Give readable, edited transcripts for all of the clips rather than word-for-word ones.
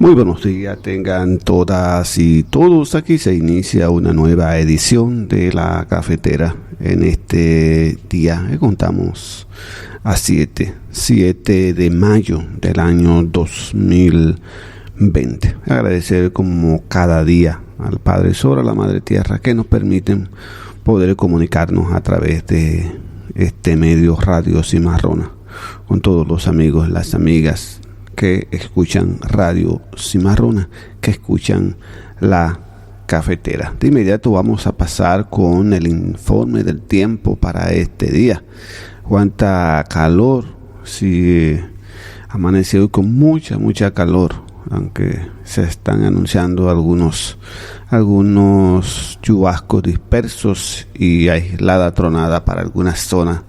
Muy buenos días, tengan todas y todos. Aquí se inicia una nueva edición de La Cafetera. En este día contamos a 7 de mayo del año 2020. Agradecer como cada día al Padre Sol, a la Madre Tierra, que nos permiten poder comunicarnos a través de este medio Radio Cimarrona con todos los amigos, las amigas que escuchan Radio Cimarrona, que escuchan La Cafetera. De inmediato vamos a pasar con el informe del tiempo para este día. Cuánta calor, sí, amaneció hoy con mucha calor, aunque se están anunciando algunos chubascos dispersos y aislada tronada para algunas zonas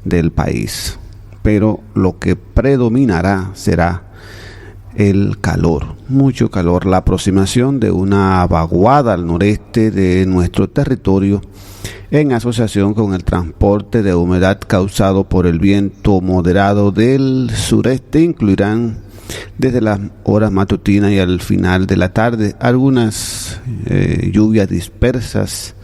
del país. Pero lo que predominará será el calor, mucho calor. La aproximación de una vaguada al noreste de nuestro territorio, en asociación con el transporte de humedad causado por el viento moderado del sureste, incluirán desde las horas matutinas y al final de la tarde algunas lluvias dispersas,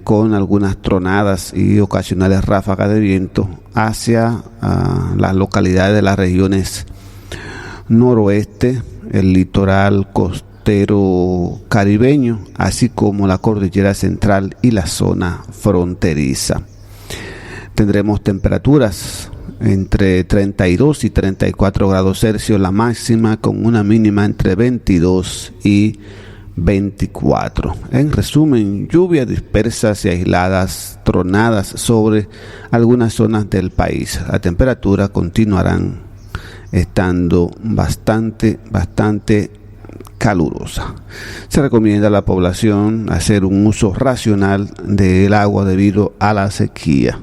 con algunas tronadas y ocasionales ráfagas de viento hacia las localidades de las regiones noroeste, el litoral costero caribeño, así como la cordillera central y la zona fronteriza. Tendremos temperaturas entre 32 y 34 grados Celsius, la máxima, con una mínima entre 22 y 24. En resumen, lluvias dispersas y aisladas, tronadas sobre algunas zonas del país. La temperatura continuarán estando bastante calurosa. Se recomienda a la población hacer un uso racional del agua debido a la sequía.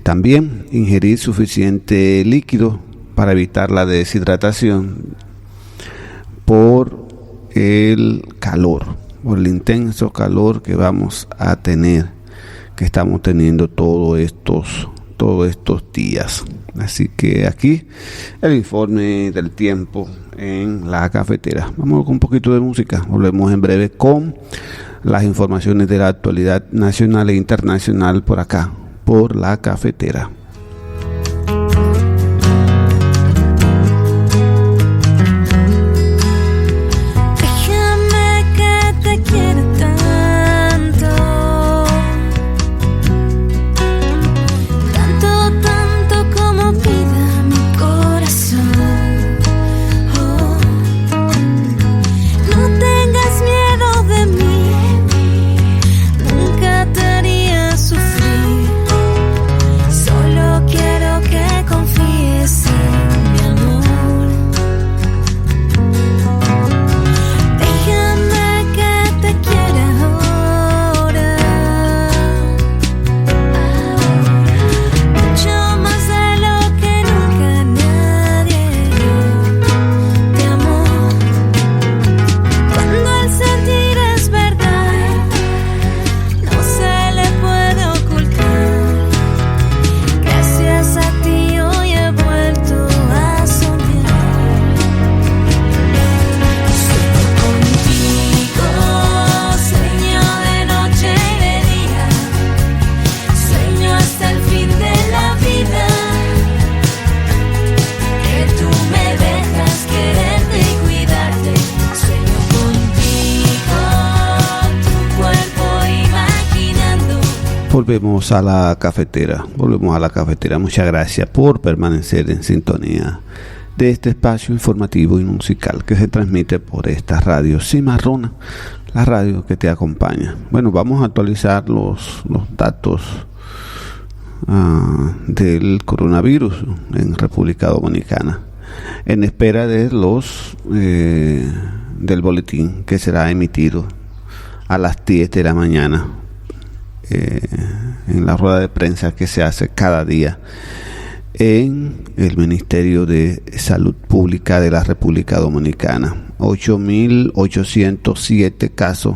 También ingerir suficiente líquido para evitar la deshidratación por el calor, por el intenso calor que vamos a tener, que estamos teniendo todos estos días. Así que aquí el informe del tiempo en La Cafetera. Vamos con un poquito de música. Volvemos en breve con las informaciones de la actualidad nacional e internacional por acá, por La Cafetera. Volvemos a la cafetera. Muchas gracias por permanecer en sintonía de este espacio informativo y musical que se transmite por esta radio Cimarrona, la radio que te acompaña. Bueno, vamos a actualizar los datos del coronavirus en República Dominicana, en espera de del boletín que será emitido a las 10 de la mañana. En la rueda de prensa que se hace cada día en el Ministerio de Salud Pública de la República Dominicana. 8.807 casos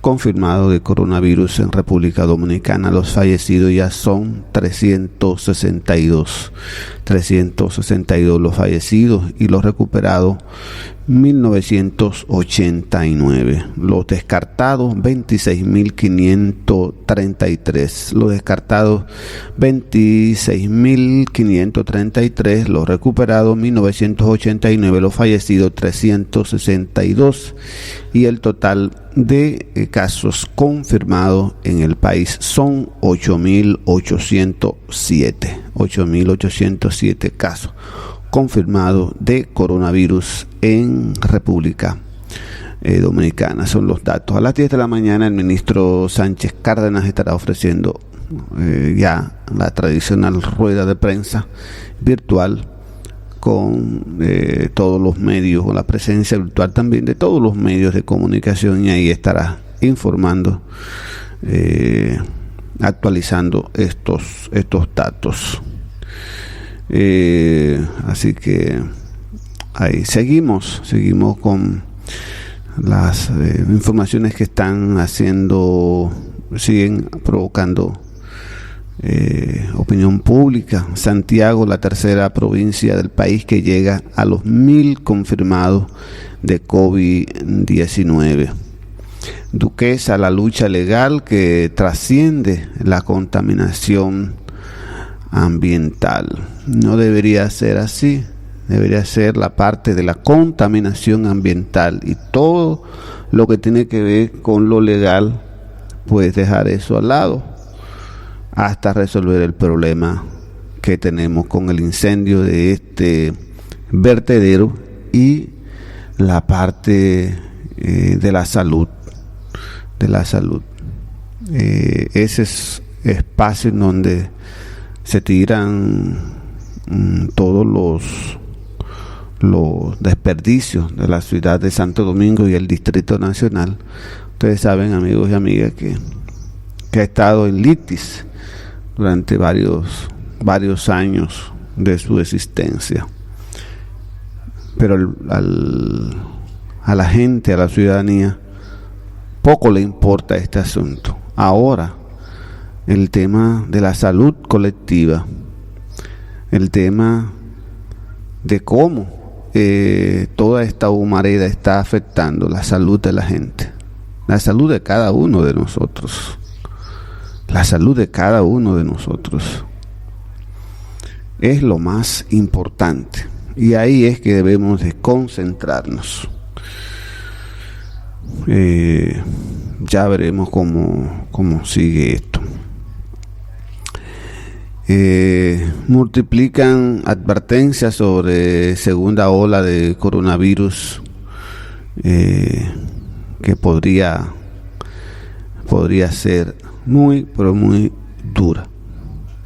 confirmados de coronavirus en República Dominicana. Los fallecidos ya son 362 los fallecidos, y los recuperados 1989. Los descartados 26.533. Los descartados 26.533. Los recuperados 1989. Los fallecidos 362. Y el total de casos confirmados en el país son 8.807 casos confirmados de coronavirus en República Dominicana. Son los datos. A las 10 de la mañana el ministro Sánchez Cárdenas estará ofreciendo ya la tradicional rueda de prensa virtual con todos los medios, con la presencia virtual también de todos los medios de comunicación, y ahí estará informando, actualizando estos datos. Así que ahí seguimos con las informaciones que siguen provocando opinión pública. Santiago, la tercera provincia del país que llega a los 1.000 confirmados de COVID-19. Duquesa, la lucha legal que trasciende la contaminación ambiental. No debería ser así. Debería ser la parte de la contaminación ambiental, y todo lo que tiene que ver con lo legal, pues dejar eso al lado hasta resolver el problema que tenemos con el incendio de este vertedero y la parte de la salud. Ese es espacio en donde se tiran todos los desperdicios de la ciudad de Santo Domingo y el Distrito Nacional. Ustedes saben, amigos y amigas, que ha estado en litis durante varios años de su existencia. Pero a la gente, a la ciudadanía, poco le importa este asunto. Ahora, el tema de la salud colectiva, el tema de cómo toda esta humareda está afectando la salud de la gente, la salud de cada uno de nosotros, es lo más importante, y ahí es que debemos de concentrarnos. Ya veremos cómo sigue esto. Multiplican advertencias sobre segunda ola de coronavirus que podría ser muy, pero muy dura.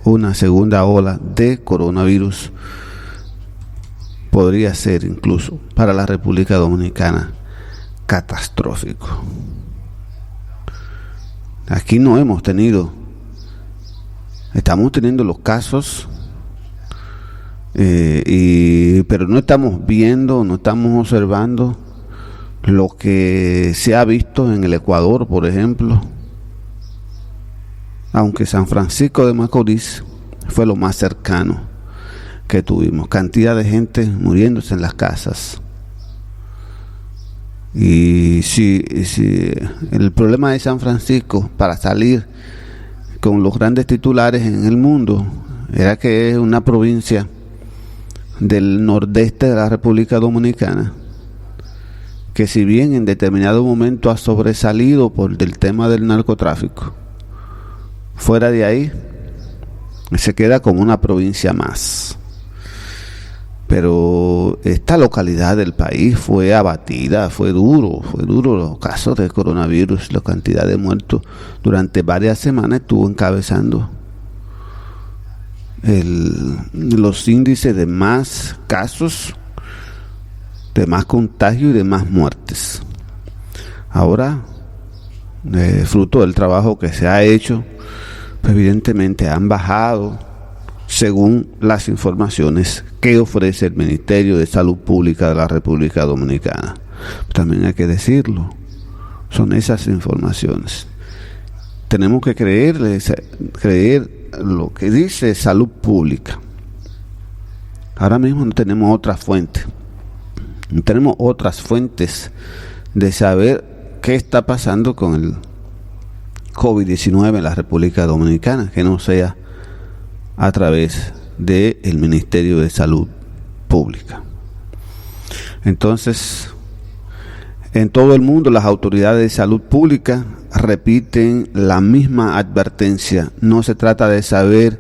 Una segunda ola de coronavirus podría ser incluso para la República Dominicana catastrófico. Aquí no estamos teniendo los casos, pero no estamos viendo, no estamos observando lo que se ha visto en el Ecuador, por ejemplo. Aunque San Francisco de Macorís fue lo más cercano que tuvimos, cantidad de gente muriéndose en las casas. Y si el problema de San Francisco para salir con los grandes titulares en el mundo era que es una provincia del nordeste de la República Dominicana, que si bien en determinado momento ha sobresalido por el tema del narcotráfico, fuera de ahí se queda como una provincia más. Pero esta localidad del país fue abatida, fue duro los casos de coronavirus, la cantidad de muertos durante varias semanas estuvo encabezando los índices de más casos, de más contagio y de más muertes. Ahora, fruto del trabajo que se ha hecho, pues evidentemente han bajado según las informaciones que ofrece el Ministerio de Salud Pública de la República Dominicana. También hay que decirlo, Son esas informaciones. Tenemos que creer lo que dice Salud Pública. Ahora mismo no tenemos otra fuente. No tenemos otras fuentes de saber qué está pasando con el COVID-19 en la República Dominicana, que no sea a través del Ministerio de Salud Pública. Entonces, en todo el mundo las autoridades de salud pública repiten la misma advertencia. No se trata de saber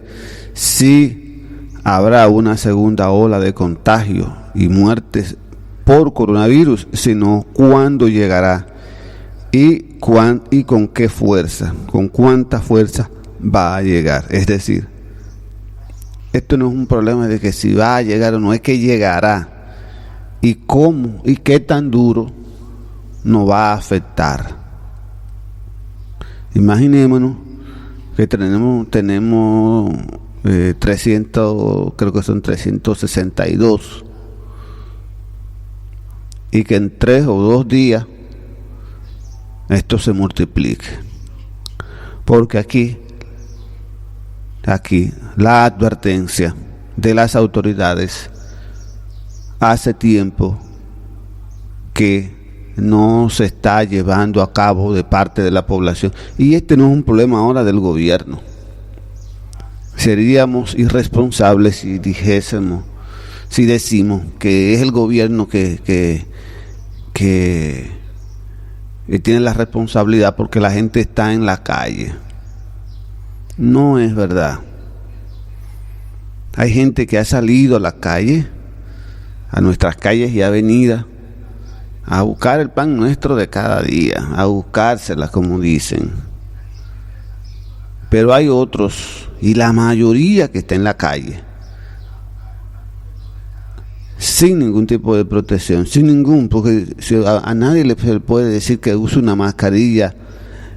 si habrá una segunda ola de contagio y muertes por coronavirus, sino cuándo llegará y con qué fuerza, con cuánta fuerza va a llegar. Es decir, esto no es un problema de que si va a llegar o no, es que llegará. Y cómo y qué tan duro nos va a afectar. Imaginémonos que tenemos 300, creo que son 362, y que en 3 o 2 días esto se multiplique. Porque aquí la advertencia de las autoridades hace tiempo que no se está llevando a cabo de parte de la población. Y este no es un problema ahora del gobierno. Seríamos irresponsables si decimos que es el gobierno que tiene la responsabilidad porque la gente está en la calle. No es verdad. Hay gente que ha salido a la calle, a nuestras calles y avenidas, a buscar el pan nuestro de cada día, a buscársela, como dicen. Pero hay otros, y la mayoría que está en la calle, sin ningún tipo de protección, porque a nadie le puede decir que use una mascarilla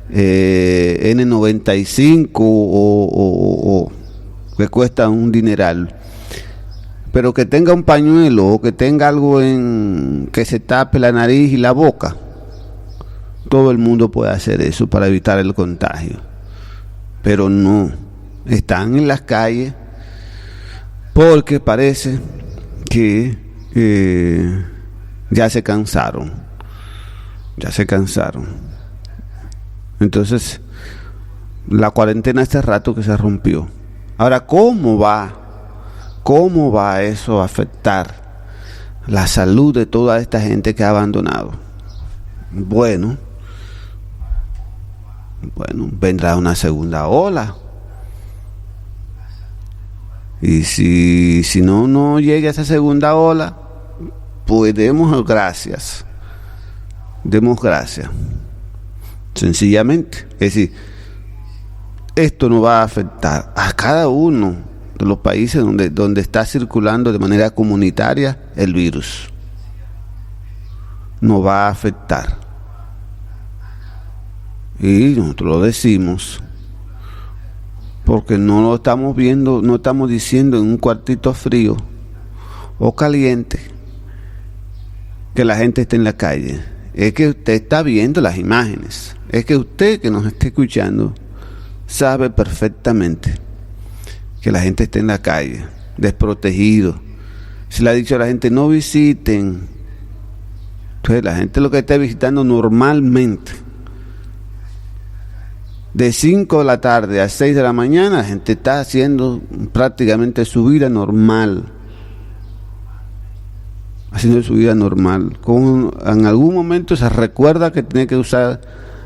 N95 o que cuesta un dineral, pero que tenga un pañuelo o que tenga algo que se tape la nariz y la boca. Todo el mundo puede hacer eso para evitar el contagio, pero no, están en las calles porque parece que ya se cansaron. Entonces, la cuarentena hace rato que se rompió. Ahora, ¿cómo va eso a afectar la salud de toda esta gente que ha abandonado? Bueno, vendrá una segunda ola. Y si no llega esa segunda ola, pues demos gracias. Sencillamente. Es decir, esto no va a afectar a cada uno de los países donde está circulando de manera comunitaria el virus. No va a afectar. Y nosotros lo decimos porque no lo estamos viendo, no estamos diciendo en un cuartito frío o caliente que la gente esté en la calle. Es que usted está viendo las imágenes. Es que usted que nos está escuchando sabe perfectamente que la gente está en la calle, desprotegido. Se le ha dicho a la gente, no visiten. Entonces la gente lo que está visitando normalmente, de 5 de la tarde a 6 de la mañana, la gente está haciendo prácticamente su vida normal. En algún momento se recuerda que tiene que usar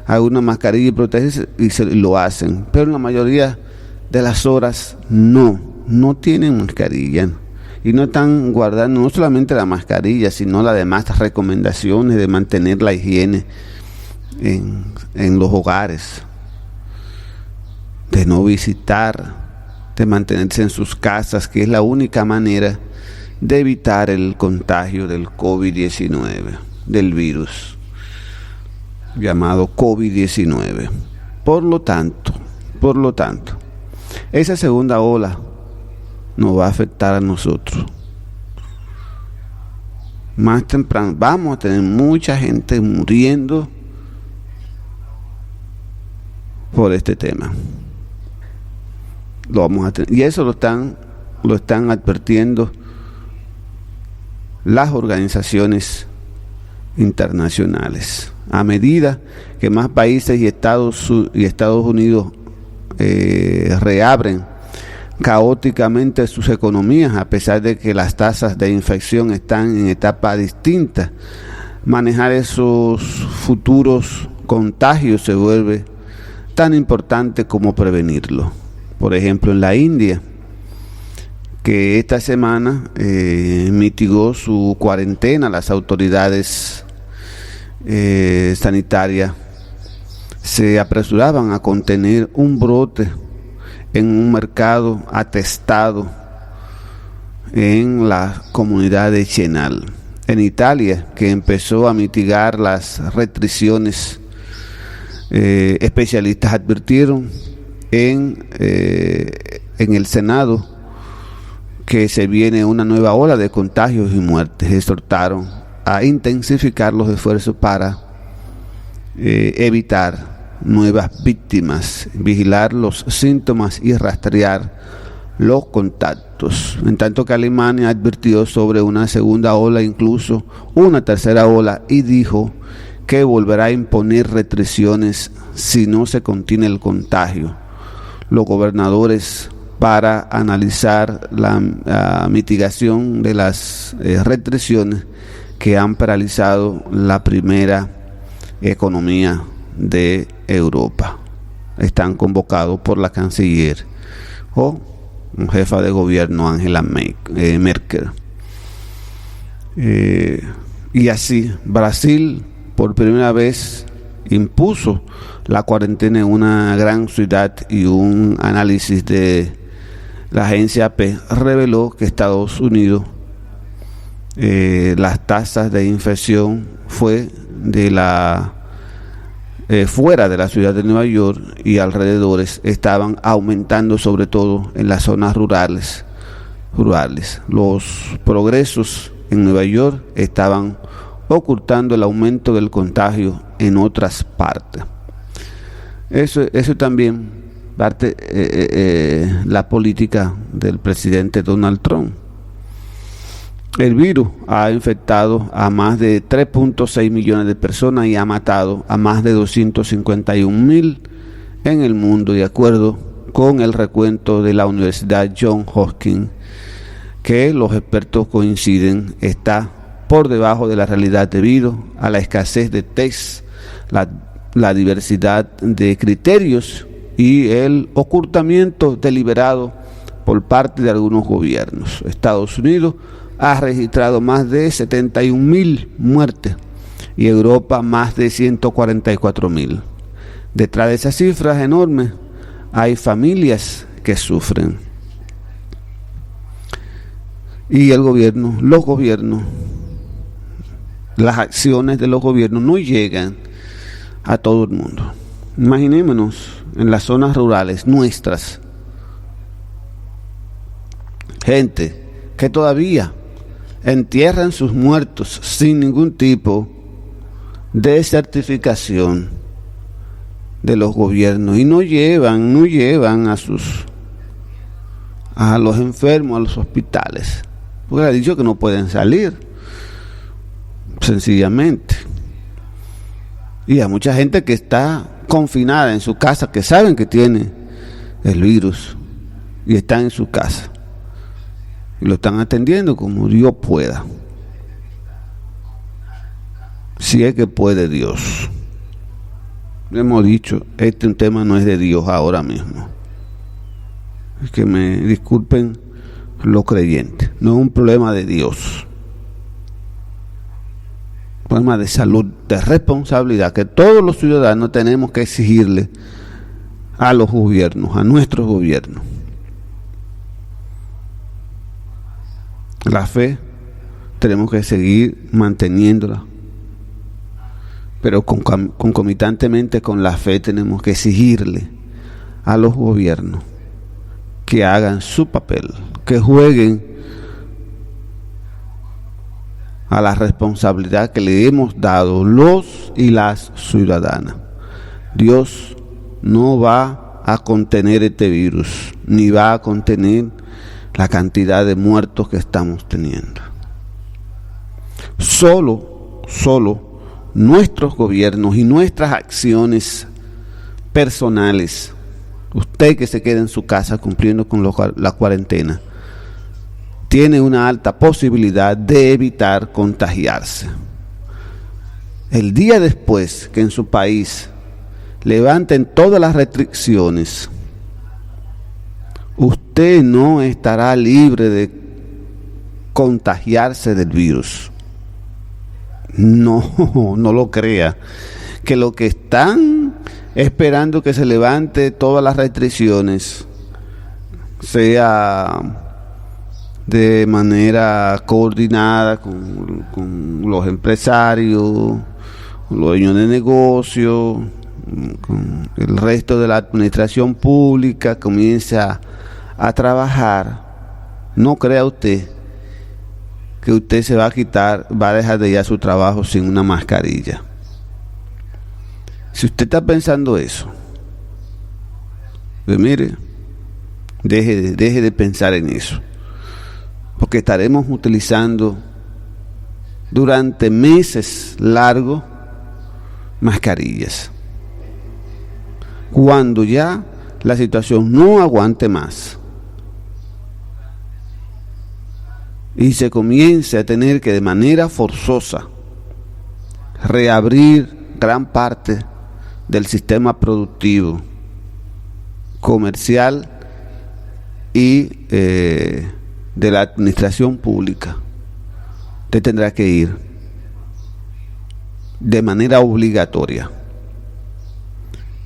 alguna mascarilla y protegerse y lo hacen, pero en la mayoría de las horas no tienen mascarilla y no están guardando no solamente la mascarilla, sino las demás recomendaciones de mantener la higiene en los hogares, de no visitar, de mantenerse en sus casas, que es la única manera de evitar el contagio del COVID-19, del virus llamado COVID-19. Por lo tanto, esa segunda ola nos va a afectar a nosotros. Más temprano vamos a tener mucha gente muriendo por este tema. Lo vamos a tener. Y eso lo están advirtiendo las organizaciones internacionales. A medida que más países y Estados Unidos reabren caóticamente sus economías, a pesar de que las tasas de infección están en etapas distintas, manejar esos futuros contagios se vuelve tan importante como prevenirlo. Por ejemplo, en la India, que esta semana mitigó su cuarentena, las autoridades sanitarias se apresuraban a contener un brote en un mercado atestado en la comunidad de Chenal. En Italia, que empezó a mitigar las restricciones, especialistas advirtieron en el Senado que se viene una nueva ola de contagios y muertes. Exhortaron a intensificar los esfuerzos para evitar nuevas víctimas, vigilar los síntomas y rastrear los contactos. En tanto que Alemania advirtió sobre una segunda ola, incluso una tercera ola, y dijo que volverá a imponer restricciones si no se contiene el contagio. Los gobernadores, para analizar la mitigación de las restricciones que han paralizado la primera economía de Europa, están convocados por la canciller o jefa de gobierno Angela Merkel. Y así Brasil por primera vez impuso la cuarentena en una gran ciudad, y un análisis de la agencia AP reveló que Estados Unidos, las tasas de infección fue fuera de la ciudad de Nueva York y alrededores estaban aumentando, sobre todo en las zonas rurales. Los progresos en Nueva York estaban ocultando el aumento del contagio en otras partes. Eso también parte la política del presidente Donald Trump. El virus ha infectado a más de 3.6 millones de personas y ha matado a más de 251,000 en el mundo, de acuerdo con el recuento de la Universidad Johns Hopkins, que los expertos coinciden está por debajo de la realidad debido a la escasez de test, la diversidad de criterios y el ocultamiento deliberado por parte de algunos gobiernos. Estados Unidos ha registrado más de 71,000 muertes y Europa más de 144,000. Detrás de esas cifras enormes hay familias que sufren. Y los gobiernos, las acciones de los gobiernos no llegan a todo el mundo. Imaginémonos en las zonas rurales nuestras, gente que todavía entierran sus muertos sin ningún tipo de certificación de los gobiernos, y no llevan a los enfermos a los hospitales, porque ha dicho que no pueden salir, sencillamente. Y hay mucha gente que está confinada en su casa, que saben que tiene el virus y están en su casa y lo están atendiendo como Dios pueda, si es que puede Dios. Hemos dicho, un tema no es de Dios ahora mismo. Es que me disculpen los creyentes, no es un problema de Dios, un problema de salud, de responsabilidad que todos los ciudadanos tenemos que exigirle a los gobiernos, a nuestros gobiernos. La fe tenemos que seguir manteniéndola, pero concomitantemente con la fe tenemos que exigirle a los gobiernos que hagan su papel, que jueguen a la responsabilidad que le hemos dado los y las ciudadanas. Dios no va a contener este virus, ni va a contener la cantidad de muertos que estamos teniendo. Solo nuestros gobiernos y nuestras acciones personales, usted que se queda en su casa cumpliendo con la cuarentena, tiene una alta posibilidad de evitar contagiarse. El día después que en su país levanten todas las restricciones, usted no estará libre de contagiarse del virus. No lo crea, que lo que están esperando que se levante todas las restricciones sea de manera coordinada con los empresarios, con los dueños de negocios, con el resto de la administración pública, comienza a trabajar. No crea usted que usted se va a dejar de ir a su trabajo sin una mascarilla. Si usted está pensando eso, pues mire, deje de pensar en eso, porque estaremos utilizando durante meses largos mascarillas. Cuando ya la situación no aguante más y se comience a tener que de manera forzosa reabrir gran parte del sistema productivo, comercial y de la administración pública, usted tendrá que ir de manera obligatoria.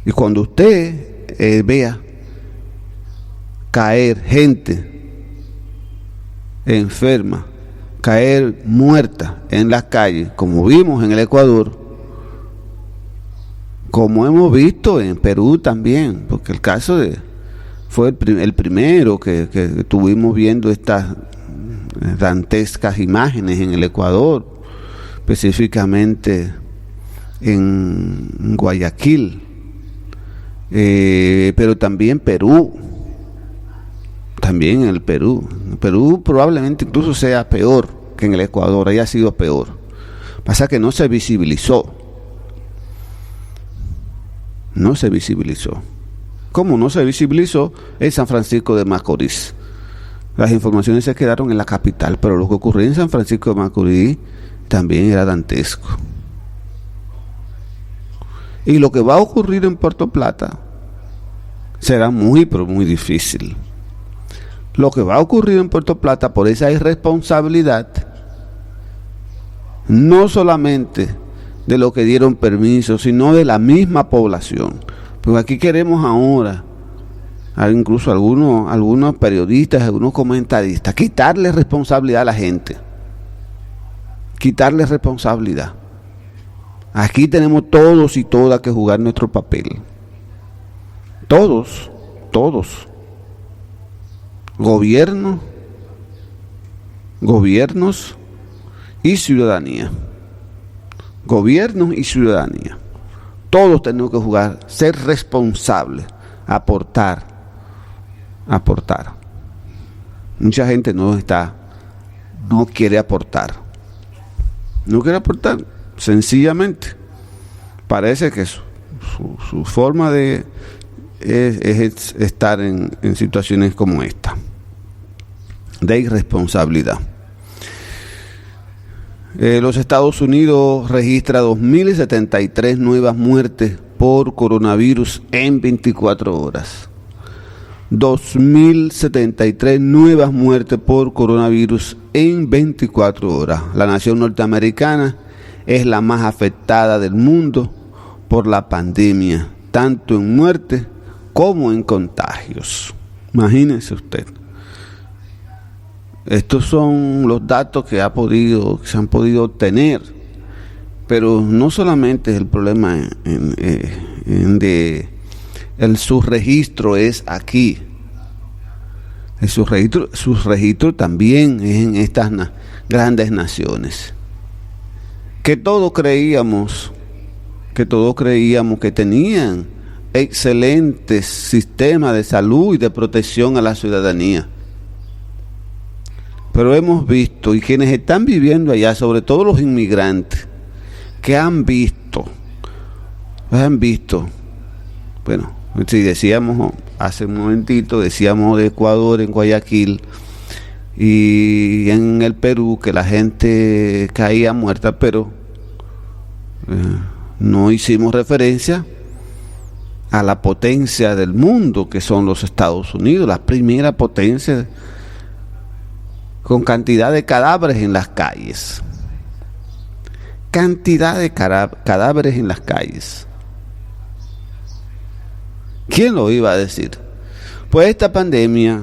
Y cuando usted vea caer gente enferma, caer muerta en las calles, como vimos en el Ecuador, como hemos visto en Perú también, porque el caso fue el primero que estuvimos viendo estas dantescas imágenes en el Ecuador, específicamente en Guayaquil, pero también Perú, también en el Perú. En Perú probablemente incluso sea peor que en el Ecuador, haya sido peor. Pasa que no se visibilizó. No se visibilizó. ¿Cómo no se visibilizó? En San Francisco de Macorís. Las informaciones se quedaron en la capital, pero lo que ocurrió en San Francisco de Macorís también era dantesco. Y lo que va a ocurrir en Puerto Plata será muy, pero muy difícil. Lo que va a ocurrir en Puerto Plata por esa irresponsabilidad, no solamente de lo que dieron permiso, sino de la misma población. Pues aquí queremos ahora, incluso algunos periodistas, algunos comentaristas, quitarle responsabilidad a la gente. Quitarle responsabilidad. Aquí tenemos todos y todas que jugar nuestro papel. Todos. Gobiernos y ciudadanía. Gobiernos y ciudadanía. Todos tenemos que jugar, ser responsables, aportar. Mucha gente no quiere aportar. No quiere aportar, sencillamente. Parece que su forma es estar en situaciones como esta, de irresponsabilidad. Los Estados Unidos registra 2.073 nuevas muertes por coronavirus en 24 horas. 2.073 nuevas muertes por coronavirus en 24 horas. La nación norteamericana es la más afectada del mundo por la pandemia, tanto en muertes como en contagios. Imagínense usted. Estos son los datos que se han podido obtener, pero no solamente es el problema el subregistro es aquí. El subregistro también es en estas grandes naciones que todos creíamos que tenían excelentes sistemas de salud y de protección a la ciudadanía. Pero hemos visto, y quienes están viviendo allá, sobre todo los inmigrantes, que han visto, bueno, si decíamos hace un momentito, decíamos de Ecuador, en Guayaquil, y en el Perú, que la gente caía muerta, pero no hicimos referencia a la potencia del mundo, que son los Estados Unidos, la primera potencia, con cantidad de cadáveres en las calles. Cantidad de cadáveres en las calles. ¿Quién lo iba a decir? Pues esta pandemia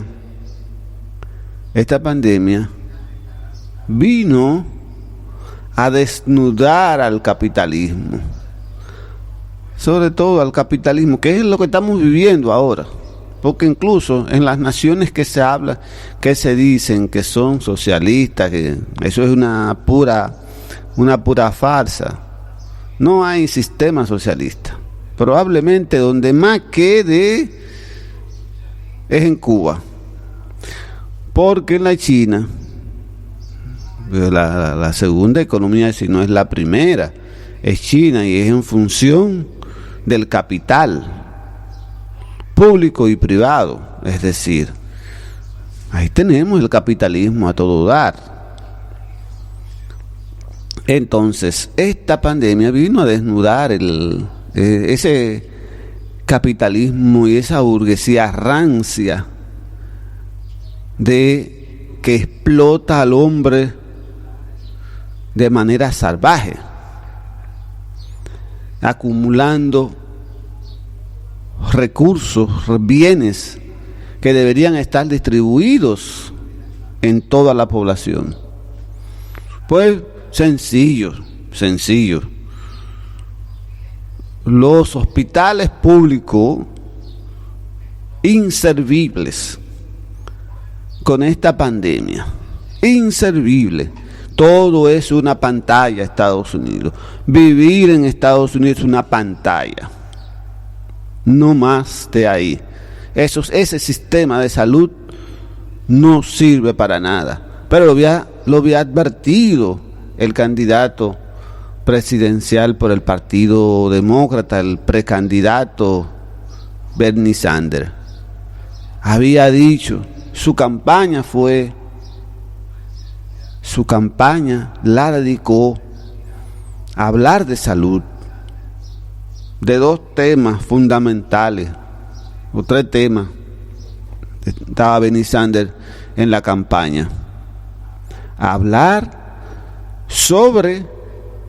vino a desnudar al capitalismo, sobre todo al capitalismo, que es lo que estamos viviendo ahora, porque incluso en las naciones que se habla, que se dicen que son socialistas, que eso es una pura farsa. No hay sistema socialista. Probablemente donde más quede es en Cuba, porque en la China, la segunda economía, si no es la primera, es China, y es en función del capital público y privado. Es decir, ahí tenemos el capitalismo a todo dar. Entonces, esta pandemia vino a desnudar ese capitalismo y esa burguesía rancia de que explota al hombre de manera salvaje, acumulando recursos, bienes que deberían estar distribuidos en toda la población. Pues sencillo. Los hospitales públicos inservibles con esta pandemia, inservibles. Todo es una pantalla, Estados Unidos. Vivir en Estados Unidos es una pantalla. No más de ahí. Ese sistema de salud no sirve para nada. Pero lo había advertido el candidato presidencial por el Partido Demócrata, el precandidato Bernie Sanders. Había dicho, su campaña la dedicó a hablar de salud, de dos temas fundamentales, o tres temas. Estaba Bernie Sanders en la campaña: hablar sobre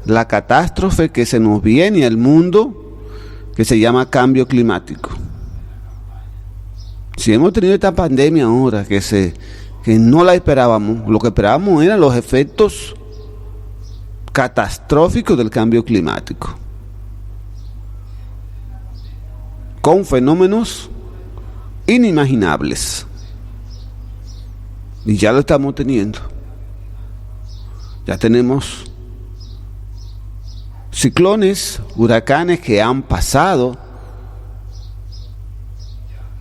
la catástrofe que se nos viene al mundo, que se llama cambio climático. Si hemos tenido esta pandemia ahora, que no la esperábamos, lo que esperábamos eran los efectos catastróficos del cambio climático, con fenómenos inimaginables, y ya lo estamos teniendo. Ya tenemos ciclones, huracanes que han pasado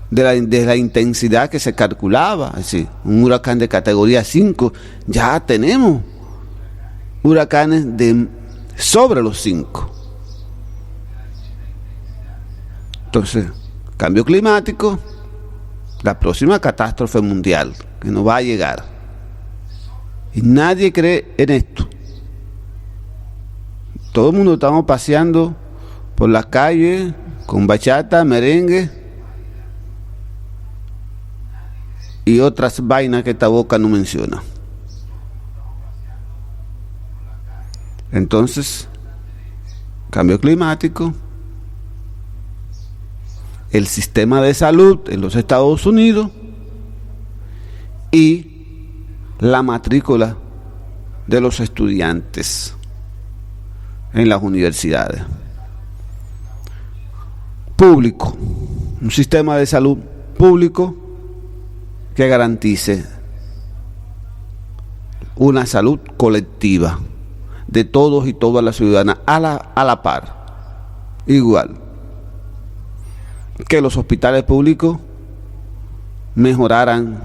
de la intensidad que se calculaba. Es decir, un huracán de categoría 5, ya tenemos huracanes sobre los 5. Entonces, cambio climático, la próxima catástrofe mundial que nos va a llegar. Y nadie cree en esto. Todo el mundo estamos paseando por las calles con bachata, merengue y otras vainas que esta boca no menciona. Entonces, cambio climático, el sistema de salud en los Estados Unidos y la matrícula de los estudiantes en las universidades. Público, un sistema de salud público que garantice una salud colectiva de todos y todas las ciudadanas a la par, igual. que los hospitales públicos mejoraran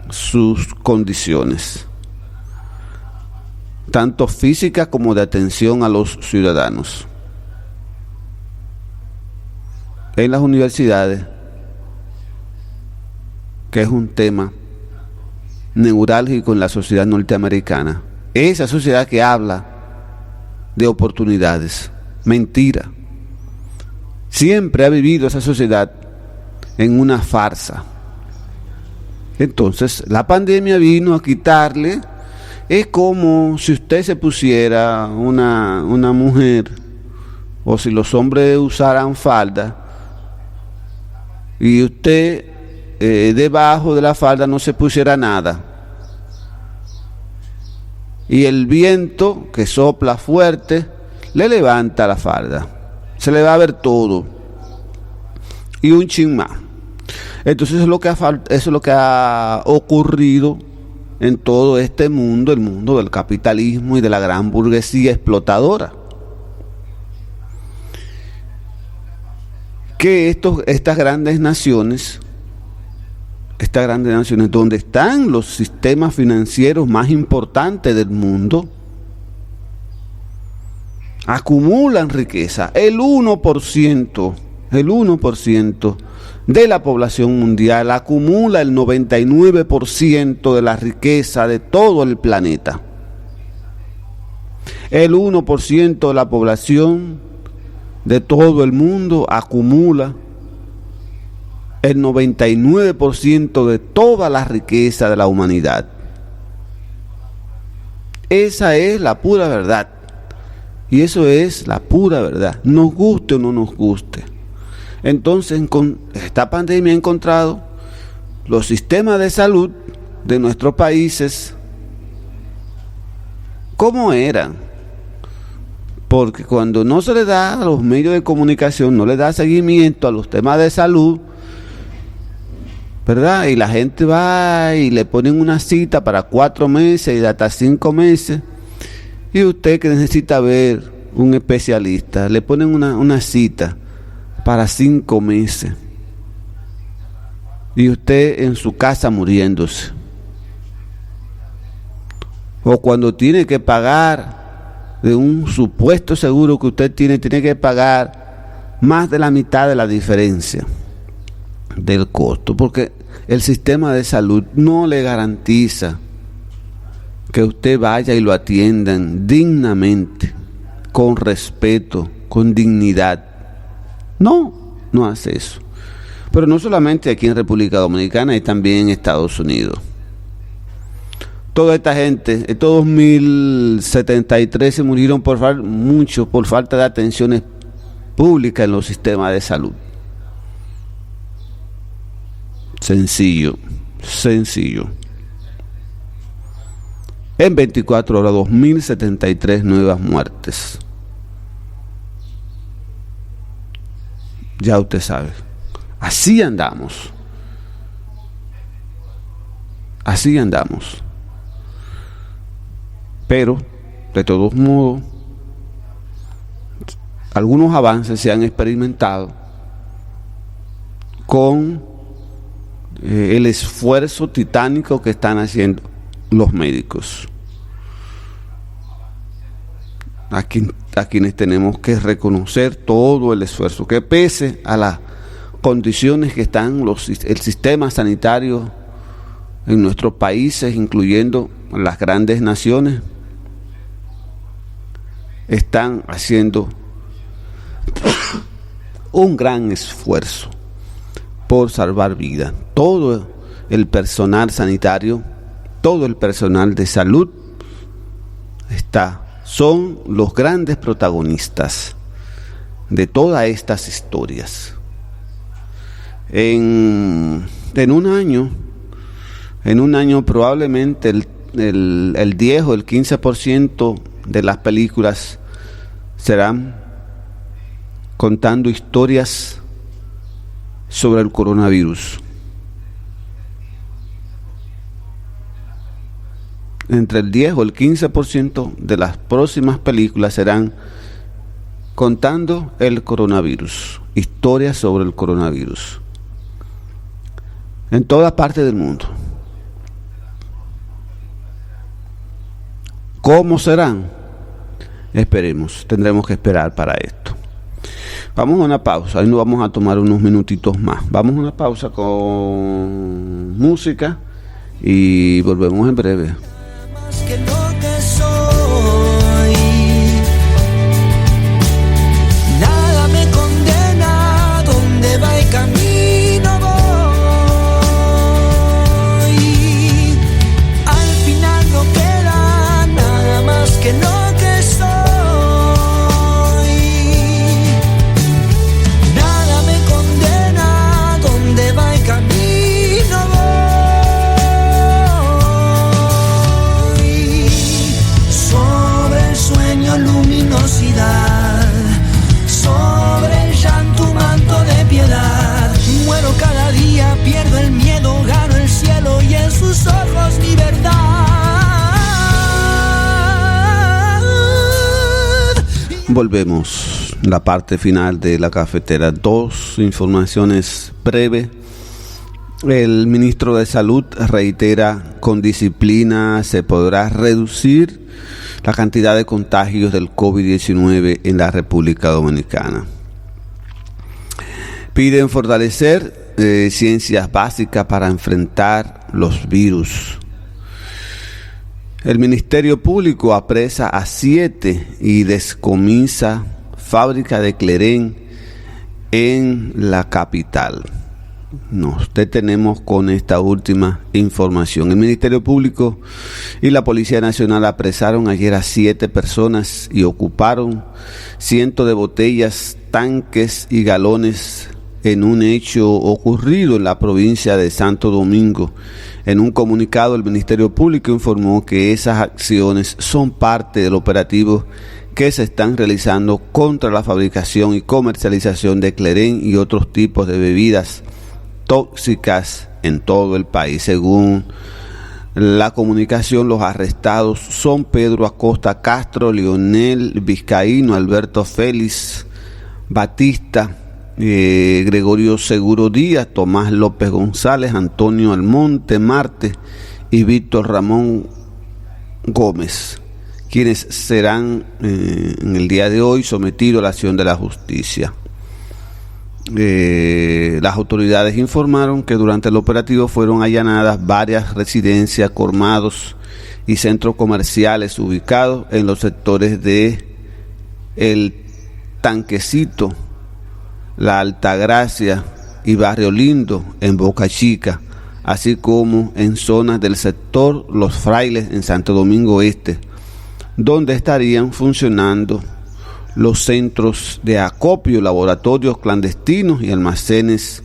sus condiciones, tanto físicas como de atención a los ciudadanos. En las universidades, que es un tema neurálgico en la sociedad norteamericana, esa sociedad que habla de oportunidades, mentira. Siempre ha vivido esa sociedad en una farsa. Entonces, la pandemia vino a quitarle. Es como si usted se pusiera una mujer, o si los hombres usaran falda, y usted debajo de la falda no se pusiera nada. Y el viento que sopla fuerte le levanta la falda. Se le va a ver todo. Y un chin más. Entonces eso es lo que ha ocurrido en todo este mundo, el mundo del capitalismo y de la gran burguesía explotadora. Que estas grandes naciones donde están los sistemas financieros más importantes del mundo, acumulan riqueza. El 1% de la población mundial acumula el 99% de la riqueza de todo el planeta. El 1% de la población de todo el mundo acumula el 99% de toda la riqueza de la humanidad. Esa es la pura verdad. Y eso es la pura verdad, nos guste o no nos guste. Entonces, con esta pandemia ha encontrado los sistemas de salud de nuestros países como eran. Porque cuando no se le da a los medios de comunicación, no le da seguimiento a los temas de salud, ¿verdad? Y la gente va y le ponen una cita para 4 meses y hasta 5 meses. Y usted que necesita ver un especialista, le ponen una cita para 5 meses. Y usted en su casa muriéndose. O cuando tiene que pagar de un supuesto seguro que usted tiene que pagar más de la mitad de la diferencia del costo, porque el sistema de salud no le garantiza que usted vaya y lo atiendan dignamente, con respeto, con dignidad. No hace eso. Pero no solamente aquí en República Dominicana, y también en Estados Unidos. Toda esta gente, estos 2073 se murieron mucho por falta de atenciones públicas en los sistemas de salud. Sencillo. En 24 horas, 2073 nuevas muertes. Ya usted sabe. Así andamos. Pero, de todos modos, algunos avances se han experimentado con el esfuerzo titánico que están haciendo los médicos. A quienes tenemos que reconocer todo el esfuerzo, que pese a las condiciones que están el sistema sanitario en nuestros países, incluyendo las grandes naciones, están haciendo un gran esfuerzo por salvar vidas. Todo el personal sanitario, todo el personal de salud son los grandes protagonistas de todas estas historias. En un año probablemente el 10 o el 15% de las películas serán contando historias sobre el coronavirus. Entre el 10 o el 15% de las próximas películas serán contando el coronavirus, historias sobre el coronavirus, en todas partes del mundo. ¿Cómo serán? Esperemos, tendremos que esperar para esto. Vamos a una pausa, ahí nos vamos a tomar unos minutitos más. Vamos a una pausa con música y volvemos en breve. Más que lo que soy, nada me condena, donde va el camino voy. Al final no queda nada más que lo que soy. Nada me condena, donde va el camino voy. Sobre el sueño luminosidad, sobre el llanto un manto de piedad. Muero cada día, pierdo el miedo, gano el cielo y en sus ojos mi verdad. Volvemos, la parte final de la cafetera. Dos informaciones breves. El ministro de Salud reitera: con disciplina se podrá reducir la cantidad de contagios del COVID-19 en la República Dominicana. Piden fortalecer ciencias básicas para enfrentar los virus. El Ministerio Público apresa a 7 y descomisa fábrica de Cleren en la capital. Nos detenemos con esta última información. El Ministerio Público y la Policía Nacional apresaron ayer a 7 personas y ocuparon cientos de botellas, tanques y galones en un hecho ocurrido en la provincia de Santo Domingo. En un comunicado, el Ministerio Público informó que esas acciones son parte del operativo que se están realizando contra la fabricación y comercialización de Cleren y otros tipos de bebidas tóxicas en todo el país. Según la comunicación, los arrestados son Pedro Acosta Castro, Leonel Vizcaíno, Alberto Félix Batista, Gregorio Seguro Díaz, Tomás López González, Antonio Almonte Marte y Víctor Ramón Gómez, quienes serán en el día de hoy sometidos a la acción de la justicia. Las autoridades informaron que durante el operativo fueron allanadas varias residencias, colmados y centros comerciales ubicados en los sectores de El Tanquecito, La Altagracia y Barrio Lindo en Boca Chica, así como en zonas del sector Los Frailes en Santo Domingo Este, donde estarían funcionando los centros de acopio, laboratorios clandestinos y almacenes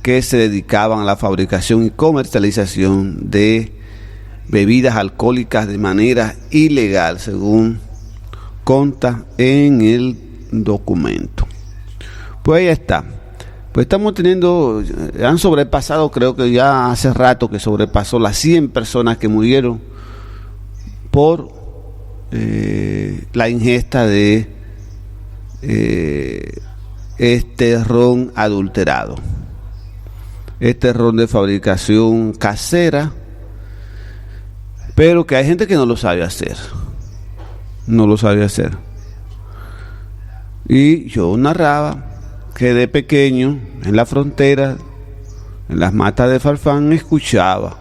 que se dedicaban a la fabricación y comercialización de bebidas alcohólicas de manera ilegal, según consta en el documento. Pues ahí está. Pues estamos teniendo, han sobrepasado, creo que ya hace rato que sobrepasó las 100 personas que murieron por la ingesta de este ron adulterado, este ron de fabricación casera, pero que hay gente que no lo sabe hacer, y yo narraba que de pequeño en la frontera, en las matas de Farfán, escuchaba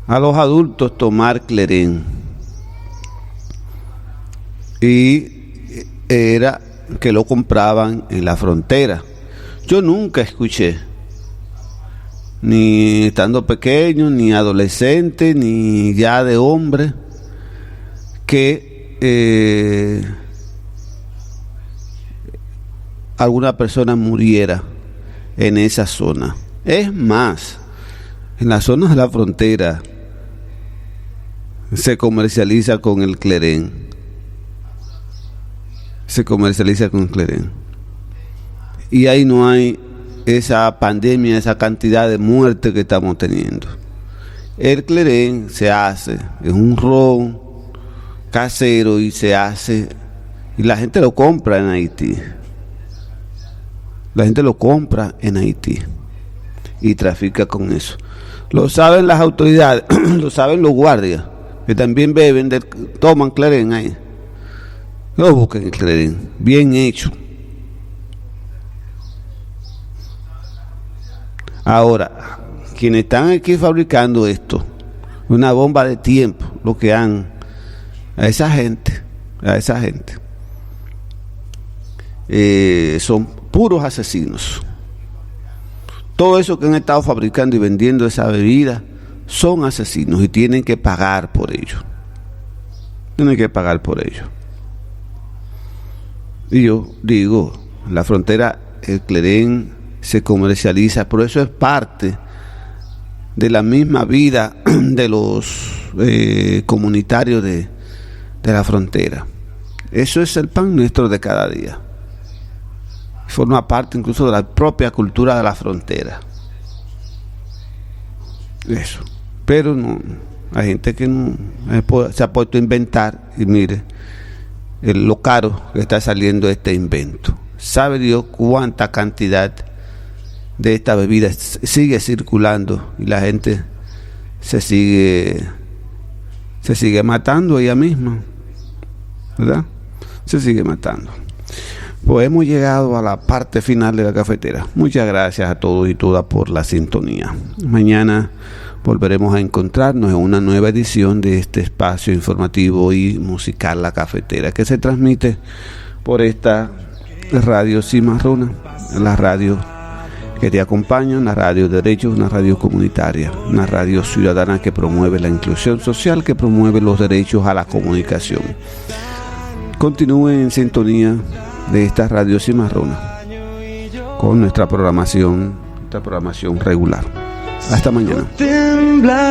a los adultos tomar Cleren, y era que lo compraban en la frontera. Yo nunca escuché, ni estando pequeño, ni adolescente, ni ya de hombre, que alguna persona muriera en esa zona. Es más, en las zonas de la frontera se comercializa con el Cleren. Y ahí no hay esa pandemia, esa cantidad de muertes que estamos teniendo. El Cleren se hace, es un ron casero y se hace Y la gente lo compra en Haití. La gente lo compra en Haití y trafica con eso. Lo saben las autoridades, lo saben los guardias, que también beben, toman Cleren ahí. No busquen el Cleren, bien hecho. Ahora, quienes están aquí fabricando esto, una bomba de tiempo, lo que han a esa gente, son puros asesinos. Todo eso que han estado fabricando y vendiendo esa bebida son asesinos y tienen que pagar por ello. Y yo digo, la frontera, el Cleren se comercializa, pero eso es parte de la misma vida de los comunitarios de la frontera. Eso es el pan nuestro de cada día. Forma parte incluso de la propia cultura de la frontera. Eso. Pero no, hay gente que no se ha puesto a inventar, y mire lo caro que está saliendo este invento. ¿Sabe Dios cuánta cantidad de esta bebida sigue circulando y la gente se sigue matando ella misma? ¿Verdad? Se sigue matando. Pues hemos llegado a la parte final de la cafetera. Muchas gracias a todos y todas por la sintonía. Mañana volveremos a encontrarnos en una nueva edición de este espacio informativo y musical La Cafetera, que se transmite por esta radio Cimarrona, la radio que te acompaña, una radio de derechos, una radio comunitaria, una radio ciudadana que promueve la inclusión social, que promueve los derechos a la comunicación. Continúen en sintonía de esta radio Cimarrona con nuestra programación regular. Hasta mañana. Temblando.